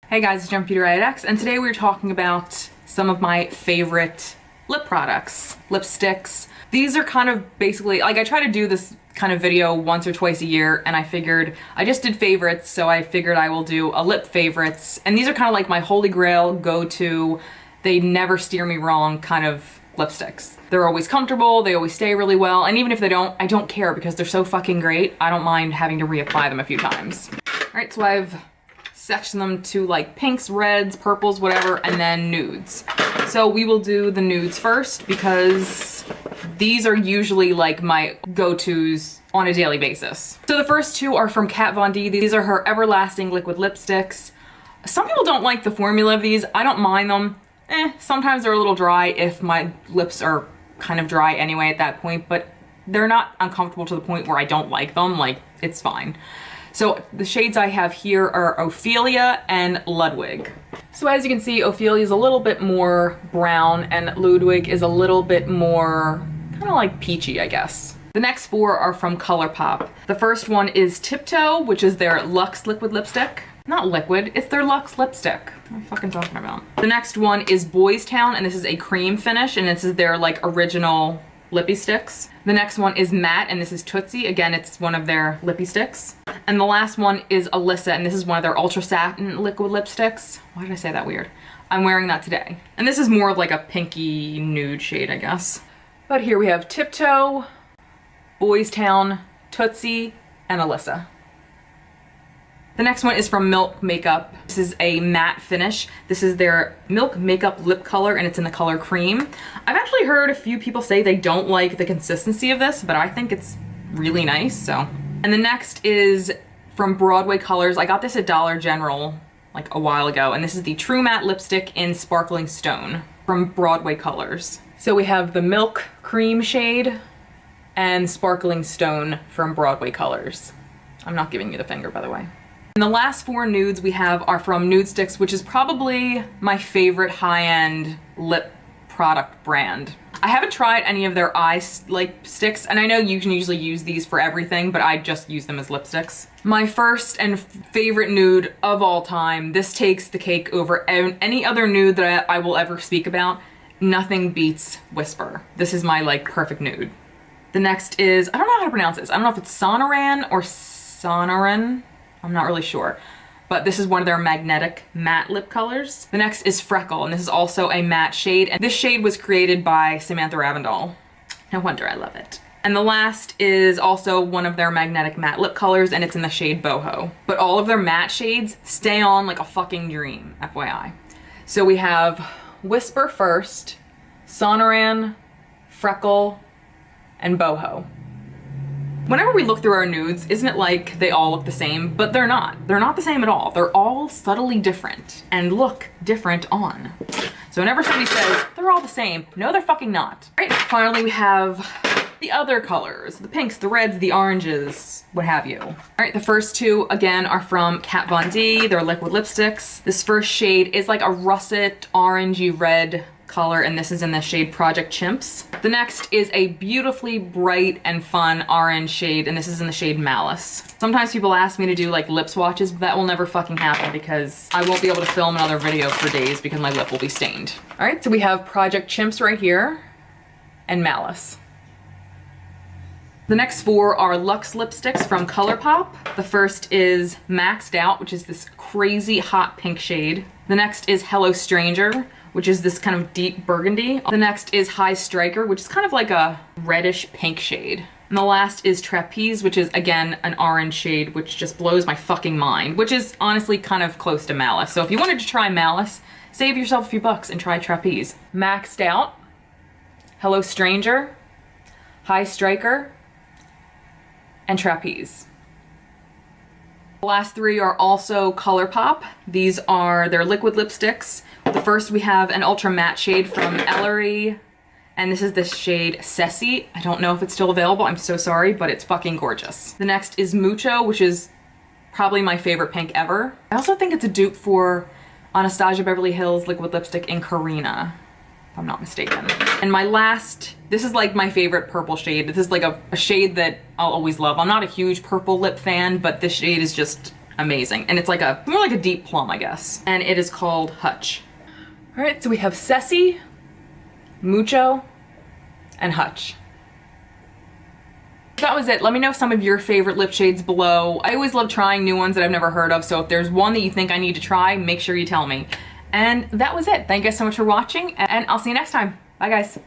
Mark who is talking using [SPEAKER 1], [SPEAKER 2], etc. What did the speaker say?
[SPEAKER 1] Hey guys, it's beautyriotx, and today we're talking about some of my favorite lip products, lipsticks. These are kind of basically, like I try to do this kind of video once or twice a year, and I figured, I just did favorites, so I figured I will do a lip favorites. And these are kind of like my holy grail, go-to, they never steer me wrong kind of lipsticks. They're always comfortable, they always stay really well, and even if they don't, I don't care because they're so fucking great, I don't mind having to reapply them a few times. Alright, so I've section them to like pinks, reds, purples, whatever, and then nudes. So we will do the nudes first because these are usually like my go-tos on a daily basis. So the first two are from Kat Von D. These are her Everlasting Liquid Lipsticks. Some people don't like the formula of these. I don't mind them. Sometimes they're a little dry if my lips are kind of dry anyway at that point, but they're not uncomfortable to the point where I don't like them. Like, it's fine. So the shades I have here are Ophelia and Ludwig. So as you can see, Ophelia is a little bit more brown and Ludwig is a little bit more kind of like peachy, I guess. The next four are from ColourPop. The first one is Tiptoe, which is their Luxe Liquid Lipstick. Not liquid, it's their Luxe lipstick. What am I fucking talking about? The next one is Boys Town, and this is a cream finish, and this is their like original lippy sticks. The next one is Matte, and this is Tootsie. Again, it's one of their lippy sticks. And the last one is Alyssa, and this is one of their Ultra Satin liquid lipsticks. Why did I say that weird? I'm wearing that today. And this is more of like a pinky nude shade, I guess. But here we have Tiptoe, Boys Town, Tootsie, and Alyssa. The next one is from Milk Makeup. This is a matte finish. This is their Milk Makeup lip color, and it's in the color Cream. I've actually heard a few people say they don't like the consistency of this, but I think it's really nice, so. And the next is from Broadway Colors. I got this at Dollar General like a while ago, and this is the True Matte Lipstick in Sparkling Stone from Broadway Colors. So we have the Milk Cream shade and Sparkling Stone from Broadway Colors. I'm not giving you the finger, by the way. And the last four nudes we have are from Nude Sticks, which is probably my favorite high-end lip product brand. I haven't tried any of their eye sticks, and I know you can usually use these for everything, but I just use them as lipsticks. My first and favorite nude of all time, this takes the cake over any other nude that I will ever speak about. Nothing beats Whisper. This is my like perfect nude. The next is, I don't know how to pronounce this. I don't know if it's Sonoran or Sonoran. I'm not really sure, but this is one of their magnetic matte lip colors. The next is Freckle, and this is also a matte shade, and this shade was created by Samantha Ravndal. No wonder I love it. And the last is also one of their magnetic matte lip colors, and it's in the shade Boho. But all of their matte shades stay on like a fucking dream, FYI. So we have Whisper first, Sonoran, Freckle, and Boho. Whenever we look through our nudes, isn't it like they all look the same? But they're not. They're not the same at all. They're all subtly different and look different on. So whenever somebody says, they're all the same, no, they're fucking not. All right, finally we have the other colors, the pinks, the reds, the oranges, what have you. All right, the first two, again, are from Kat Von D. They're liquid lipsticks. This first shade is like a russet, orangey red color, and this is in the shade Project Chimps. The next is a beautifully bright and fun orange shade, and this is in the shade Malice. Sometimes people ask me to do like lip swatches, but that will never fucking happen because I won't be able to film another video for days because my lip will be stained. All right, so we have Project Chimps right here and Malice. The next four are Luxe lipsticks from ColourPop. The first is Maxed Out, which is this crazy hot pink shade. The next is Hello Stranger, which is this kind of deep burgundy. The next is High Striker, which is kind of like a reddish pink shade. And the last is Trapeze, which is again an orange shade, which just blows my fucking mind, which is honestly kind of close to Malice. So if you wanted to try Malice, save yourself a few bucks and try Trapeze. Maxed Out, Hello Stranger, High Striker, and Trapeze. The last three are also ColourPop. These are their liquid lipsticks. The first we have an ultra matte shade from Ellery, and this is the shade Ceci. I don't know if it's still available, I'm so sorry, but it's fucking gorgeous. The next is Mucho, which is probably my favorite pink ever. I also think it's a dupe for Anastasia Beverly Hills liquid lipstick in Karina, if I'm not mistaken. And my last, this is like my favorite purple shade. This is like a shade that I'll always love. I'm not a huge purple lip fan, but this shade is just amazing. And it's like more like a deep plum, I guess. And it is called Hutch. All right, so we have Ceci, Mucho, and Hutch. That was it. Let me know some of your favorite lip shades below. I always love trying new ones that I've never heard of, so if there's one that you think I need to try, make sure you tell me. And that was it. Thank you guys so much for watching, and I'll see you next time. Bye, guys.